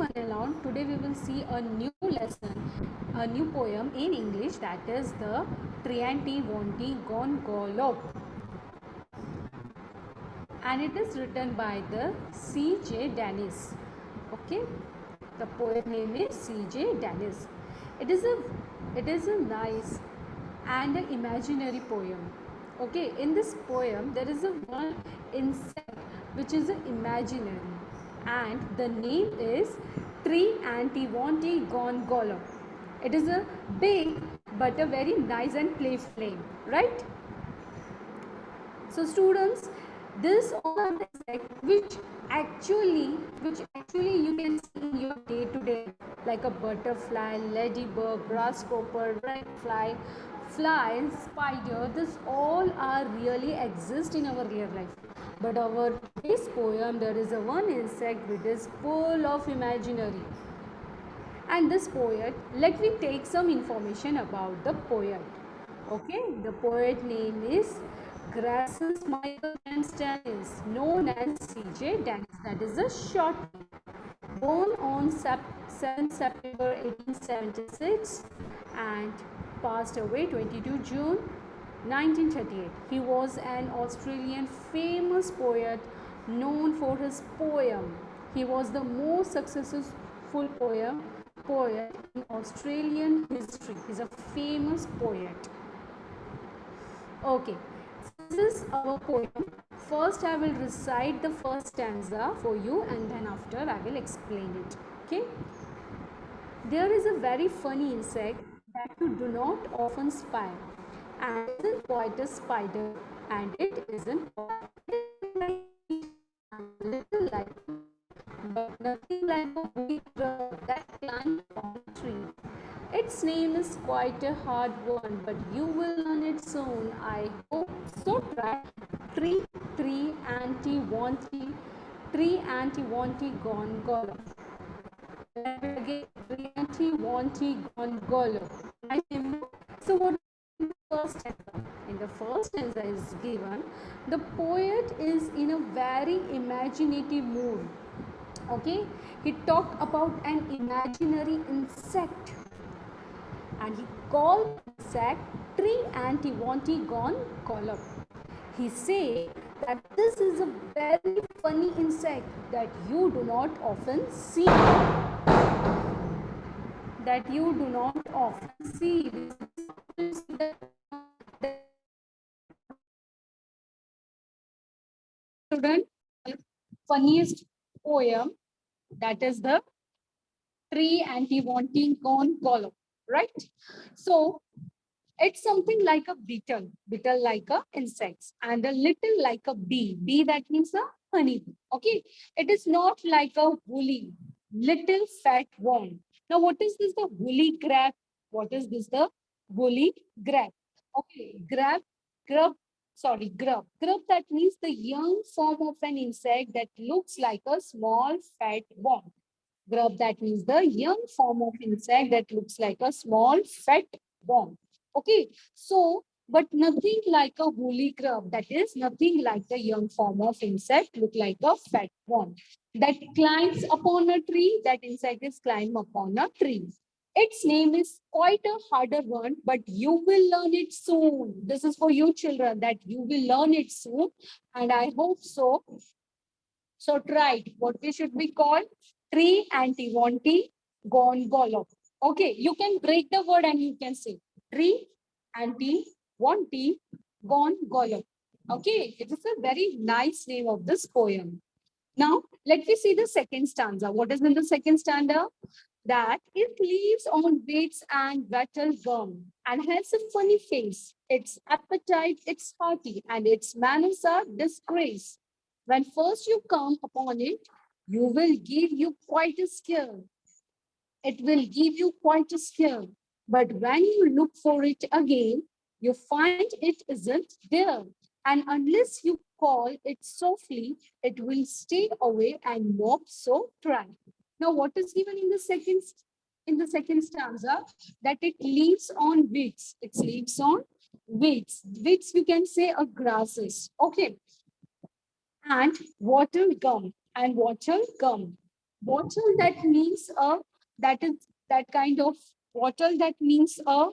everyone along. Today we will see a new lesson, a new poem in English, that is the Triantiwontigongolope, and it is written by the C.J. Dennis. Okay, the poet name is C.J. Dennis. It is a nice and an imaginary poem. Okay, in this poem there is a one insect which is imaginary, and the name is Triantiwontigongolope. It is a big but a very nice and playful name, right? So students, this all are the insects which actually you can see in your day-to-day, like a butterfly, ladybug, grasshopper, dragonfly, fly, spider. This all are really exist in our real life. But our today's poem, there is a one insect which is full of imaginary. And this poet, let me take some information about the poet. Okay, the poet name is Grassus Michael James Dennis, known as C.J. Dennis. That is a short name. Born on 7 September 1876 and passed away 22 June 1938. He was an Australian famous poet known for his poem. He was the most successful poet in Australian history. He is a famous poet. Okay, this is our poem. First I will recite the first stanza for you, and then after I will explain it. Okay. There is a very funny insect that you do not often spy, and isn't quite a spider, and it isn't quite a little like, but nothing like a big bird that climbs on a tree. Its name is quite a hard one, but you will learn it soon, I hope. So try Triantiwontigongolope. Again, Triantiwontigongolope. So what in the first stanza? In the first stanza is given, the poet is in a very imaginative mood. Okay, he talked about an imaginary insect, and he called insect Triantiwontigongolope. He said that this is a very funny insect that you do not often see. That you do not often see. Student, funniest poem, that is the Triantiwontigongolope, right? So it's something like a beetle like a insects, and a little like a bee that means a honeybee. Okay, it is not like a woolly little fat worm. Now what is this, the woolly grab? What is this, the woolly grab? Okay, grub, grub, that means the young form of an insect that looks like a small fat worm. Grub, that means the young form of insect that looks like a small fat worm. Okay, so but nothing like a woolly grub, that is nothing like the young form of insect look like a fat worm that climbs upon a tree. That insect is climb upon a tree. Its name is quite a harder one, but you will learn it soon. This is for you children, that you will learn it soon, and I hope so. So try it. What we should be called? Triantiwontigongolope. Okay, you can break the word and you can say Triantiwontigongolope. Okay, it is a very nice name of this poem. Now, let me see the second stanza. What is in the second stanza? That it lives on wheats and wattle gum and has a funny face. Its appetite, it's hearty, and its manners are disgrace. When first you come upon it, you will give you quite a scare. It will give you quite a scare. But when you look for it again, you find it isn't there. And unless you call it softly, it will stay away and mope. So try. Now, what is given in the second stanza? That it lives on weeds. It lives on weeds. Weeds, you can say, are grasses. Okay. And wattle gum. Bottle that means a that is that kind of bottle that means a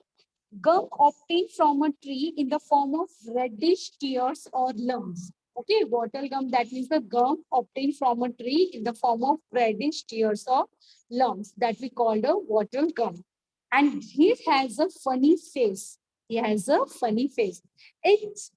gum obtained from a tree in the form of reddish tears or lumps. Okay, wattle gum, that means the gum obtained from a tree in the form of reddish tears or lumps that we call a wattle gum. And he has a funny face. He has a funny face. It's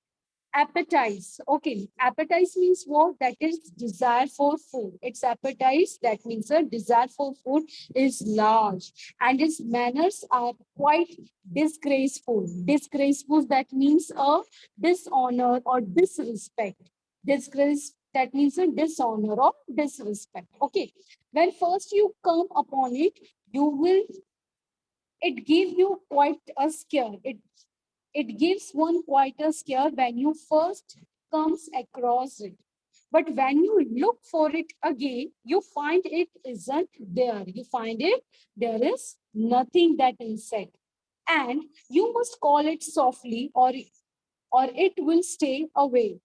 appetite. Okay, appetite means what? That is desire for food. Its appetite, that means a desire for food, is large, and its manners are quite disgraceful. Disgraceful, that means a dishonor or disrespect. Disgrace, that means a dishonor or disrespect. Okay, when first you come upon it, you will it give you quite a scare. It gives one quite a scare when you first comes across it. But when you look for it again, you find it isn't there. You find it, there is nothing that insect. And you must call it softly, or it will stay away.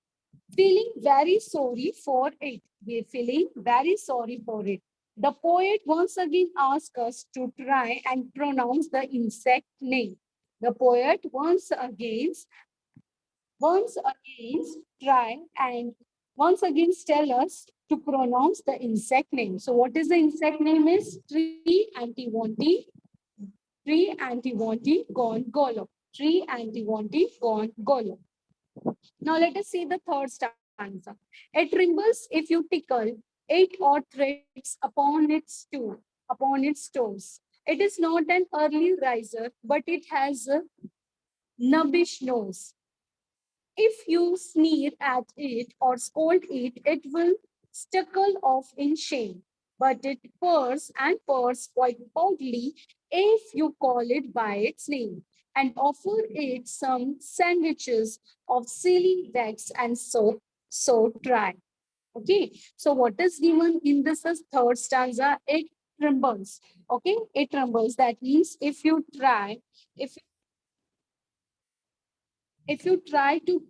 Feeling very sorry for it. We're feeling very sorry for it. The poet once again asks us to try and pronounce the insect name. The poet once again try and once again tell us to pronounce the insect name. So what is the insect name is Triantiwontigongolope. Triantiwontigongolope. Now let us see the third stanza. It trembles if you tickle it or threads upon its toes. It is not an early riser, but it has a nubbish nose. If you sneer at it or scold it, it will stickle off in shame. But it purrs quite proudly if you call it by its name and offer it some sandwiches of silly wax and soap. So try. Okay. So what is given in this is third stanza? It trembles. Okay. It trembles. That means if if you try to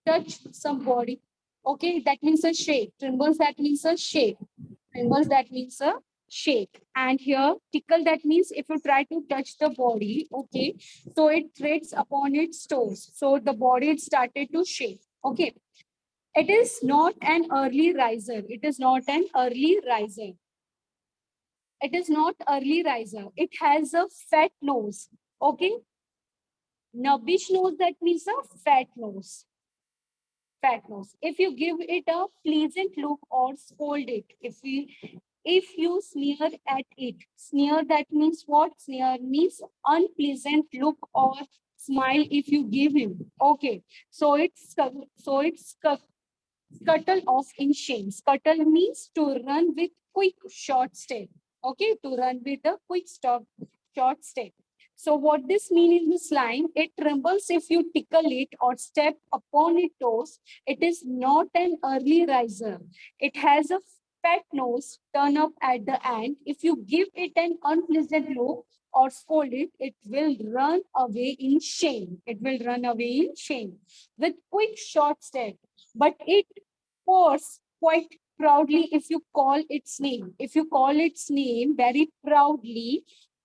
touch somebody. Okay, that means a shake. Trembles, that means a shake. Trembles, that means a shake. And here, tickle, that means if you try to touch the body, okay, so it treads upon its toes. So the body it started to shake. Okay, it is not an early riser. It is not an early riser. It is not early riser. It has a fat nose. Okay, nubbish nose, that means a fat nose. Fat nose. If you give it a pleasant look or scold it, if you sneer at it, sneer, that means what? Sneer means unpleasant look or smile if you give him. Okay, so it's scuttle off in shame. Scuttle means to run with quick short step. Okay, to run with a short step. So what this means in this line, it trembles if you tickle it or step upon its toes. It is not an early riser. It has a fat nose, turn up at the end. If you give it an unpleasant look or scold it, it will run away in shame. It will run away in shame with quick short step. But it purrs quite proudly if you call its name. If you call its name very proudly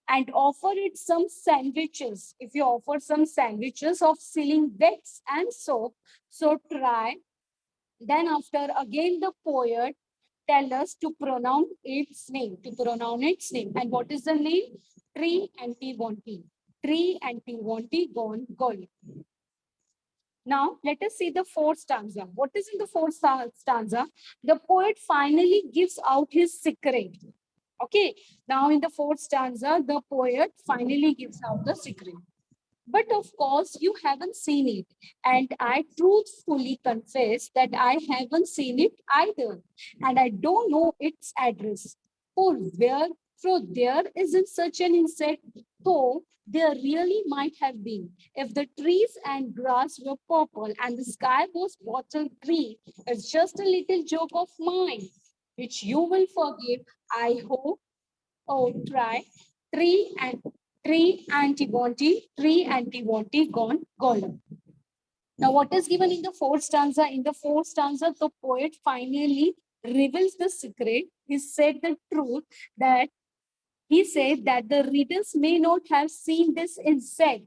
and offer it some sandwiches, if you offer some sandwiches of sealing wax and soap, so try. Then after again the poet tell us to pronounce its name, to pronounce its name. And what is the name? Triantiwonti. Triantiwonti gone gone. Now, let us see the fourth stanza. What is in the fourth stanza? The poet finally gives out his secret. Okay. Now, in the fourth stanza, the poet finally gives out the secret. But of course, you haven't seen it. And I truthfully confess that I haven't seen it either. And I don't know its address. For where, for there isn't such an insect, though there really might have been. If the trees and grass were purple and the sky was bottle green, it's just a little joke of mine, which you will forgive, I hope. Oh, try. Tree and Triantiwonti gone golem. Now, what is given in the fourth stanza? In the fourth stanza, the poet finally reveals the secret. He said the truth that he said that the readers may not have seen this insect.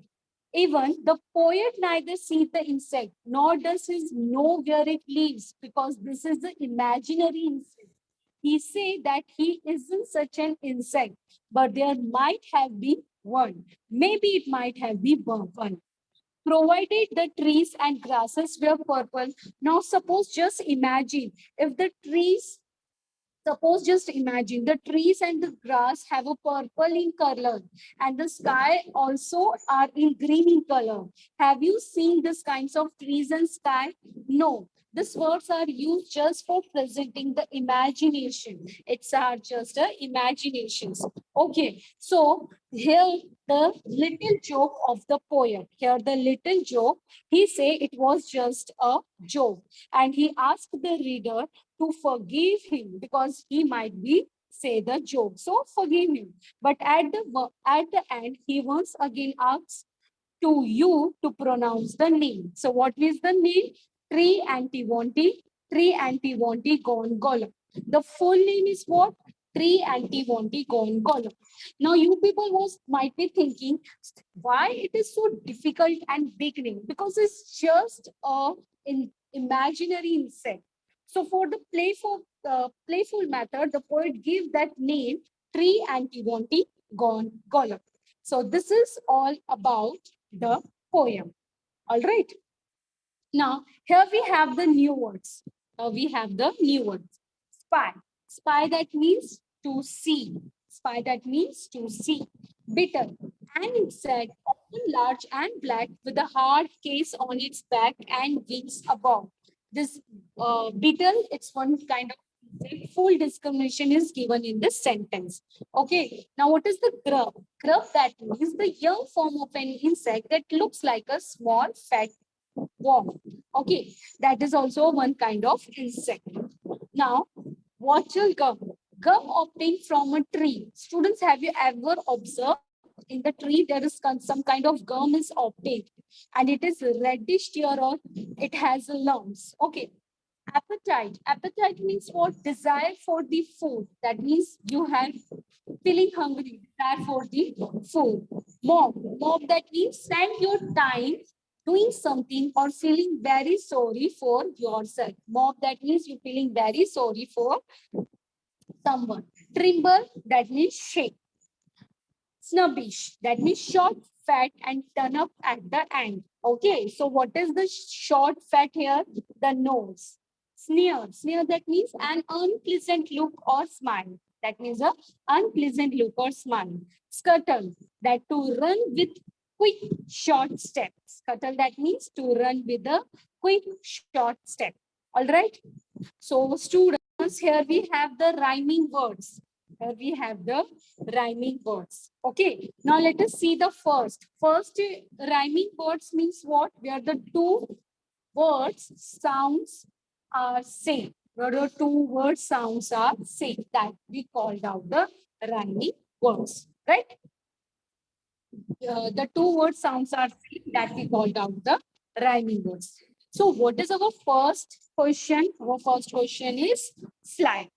Even the poet neither sees the insect, nor does he know where it lives, because this is the imaginary insect. He said that he isn't such an insect, but there might have been one. Maybe it might have been one. Provided the trees and grasses were purple. Now, suppose just imagine if the trees Suppose just imagine the trees and the grass have a purple in color and the sky also are in green in color. Have you seen this kinds of trees and sky? No. These words are used just for presenting the imagination. It's are just imaginations. Okay. So here the little joke of the poet. Here the little joke. He say it was just a joke. And he asked the reader to forgive him because he might be say the joke. So forgive him. But at the end, he once again asks to you to pronounce the name. So what is the name? Triantiwontigongolope. The full name is what? Triantiwontigongolope. Now you people might be thinking why it is so difficult and big name, because it's just a imaginary insect. So for the playful method, the poet gives that name Triantiwontigongolope. So this is all about the poem. All right. Now, here we have the new words. We have the new words. Spy. Spy that means to see. Spy that means to see. Bitter. An insect, often large and black, with a hard case on its back and wings above. This beetle, it's one kind of insect. Full discrimination is given in this sentence. Okay. Now, what is the grub? Grub that means the young form of an insect that looks like a small fat worm. Okay, that is also one kind of insect. Now, watchel gum. Gum obtained from a tree. Students, have you ever observed in the tree there is some kind of gum is obtained and it is reddish here or it has lumps. Okay. Appetite. Appetite means what? Desire for the food. That means you have feeling hungry, desire for the food. Mob. Mob that means spend your time doing something or feeling very sorry for yourself. Mob that means you're feeling very sorry for someone. Trimble that means shape. Snubbish that means short, fat, and turn up at the end. Okay, so what is the short fat here? The nose. Sneer. Sneer that means an unpleasant look or smile. That means a unpleasant look or smile. Scuttle that to run with quick short step. Scuttle that means to run with a quick short step. All right. So students, here we have the rhyming words. Here we have the rhyming words. Okay. Now let us see the first. First rhyming words means what? Where the two words sounds are same. Where the two word sounds are same. That we called out the rhyming words. Right? The two word sounds are same. That we called out the rhyming words. So what is our first question? Our first question is fly.